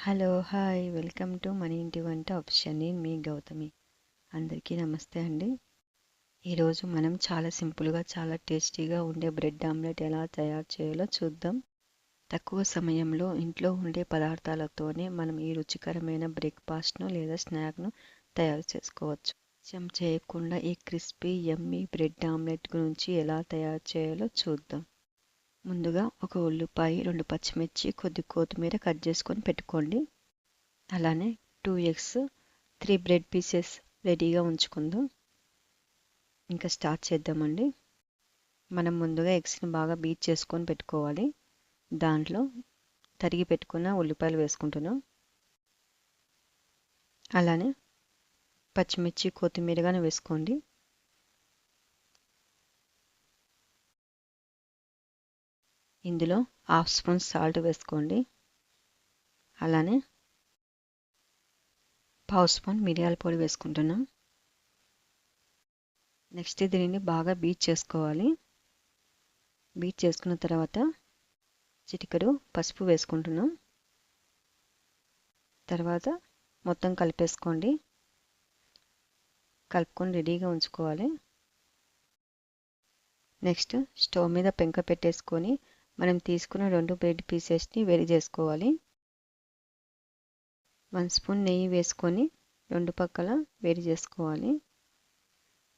Hello hi welcome to మన ఇంటి వంట ఆప్షన్. నేను మీ గౌతమి. అందరికీ నమస్తే అండి. ఈరోజు మనం చాలా సింపుల్గా చాలా టేస్టీగా ఉండే బ్రెడ్ ఆమ్లెట్ ఎలా తయారు చేయాలో చూద్దాం. తక్కువ సమయంలో ఇంట్లో ఉండే పదార్థాలతోనే మనం ఈ రుచికరమైన బ్రేక్ఫాస్ట్ను లేదా స్నాక్ను తయారు చేసుకోవచ్చు. చేయకుండా ఈ క్రిస్పీ యమ్మీ బ్రెడ్ ఆమ్లెట్ గురించి ఎలా తయారు చేయాలో చూద్దాం. ముందుగా ఒక ఉల్లిపాయ, 2 పచ్చిమిర్చి, కొద్ది కొత్తిమీర కట్ చేసుకొని పెట్టుకోండి. అలానే 2 ఎగ్స్, 3 బ్రెడ్ పీసెస్ రెడీగా ఉంచుకుందాం. ఇంకా స్టార్ట్ చేద్దామండి. మనం ముందుగా ఎగ్స్ని బాగా బీట్ చేసుకొని పెట్టుకోవాలి. దాంట్లో తరిగి పెట్టుకున్న ఉల్లిపాయలు వేసుకుంటున్నాం. అలానే పచ్చిమిర్చి, కొత్తిమీర కానీ వేసుకోండి. ఇందులో 1/2 స్పూన్ సాల్ట్ వేసుకోండి. అలానే 1/2 స్పూన్ మిరియాల పొడి వేసుకుంటున్నాం. నెక్స్ట్ దీనిని బాగా బీట్ చేసుకోవాలి. బీట్ చేసుకున్న తర్వాత చిటికెడు పసుపు వేసుకుంటున్నాం. తర్వాత మొత్తం కలిపేసుకోండి. కలుపుకొని రెడీగా ఉంచుకోవాలి. నెక్స్ట్ స్టవ్ మీద పెంక పెట్టేసుకొని మనం తీసుకున్న 2 బ్రెడ్ పీసెస్ని వేడి చేసుకోవాలి. 1 స్పూన్ నెయ్యి వేసుకొని 2 పక్కల వేడి చేసుకోవాలి.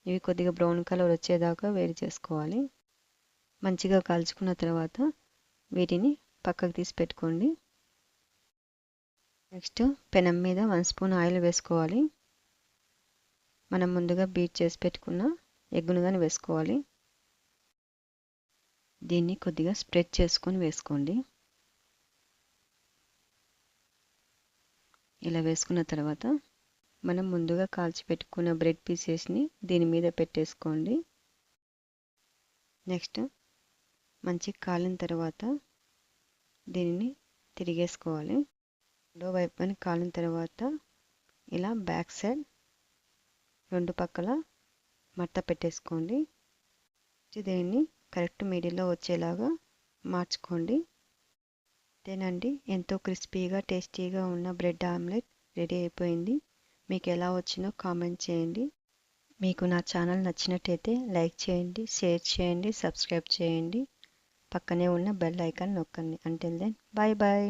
ఇవి కొద్దిగా బ్రౌన్ కలర్ వచ్చేదాకా వేడి చేసుకోవాలి. మంచిగా కాల్చుకున్న తర్వాత వీటిని పక్కకు తీసి పెట్టుకోండి. నెక్స్ట్ పెనం మీద 1 స్పూన్ ఆయిల్ వేసుకోవాలి. మనం ముందుగా బీట్ చేసి పెట్టుకున్న ఎగ్గును కానీ వేసుకోవాలి. దీన్ని కొద్దిగా స్ప్రెడ్ చేసుకొని వేసుకోండి. ఇలా వేసుకున్న తర్వాత మనం ముందుగా కాల్చి పెట్టుకున్న బ్రెడ్ పీసెస్ని దీని మీద పెట్టేసుకోండి. నెక్స్ట్ మంచిగా కాలిన తర్వాత దీనిని తిరిగేసుకోవాలి. రెండో వైపుని కాలిన తర్వాత ఇలా బ్యాక్ సైడ్ 2 పక్కల మడత పెట్టేసుకోండి. దీనిని కరెక్ట్ మిడిల్లో వచ్చేలాగా మార్చుకోండి. అంతేనండి, ఎంతో క్రిస్పీగా టేస్టీగా ఉన్న బ్రెడ్ ఆమ్లెట్ రెడీ అయిపోయింది. మీకు ఎలా వచ్చిందో కామెంట్ చేయండి. మీకు నా ఛానల్ నచ్చినట్టయితే లైక్ చేయండి, షేర్ చేయండి, సబ్స్క్రైబ్ చేయండి. పక్కనే ఉన్న బెల్ ఐకాన్ నొక్కండి. Until then bye bye.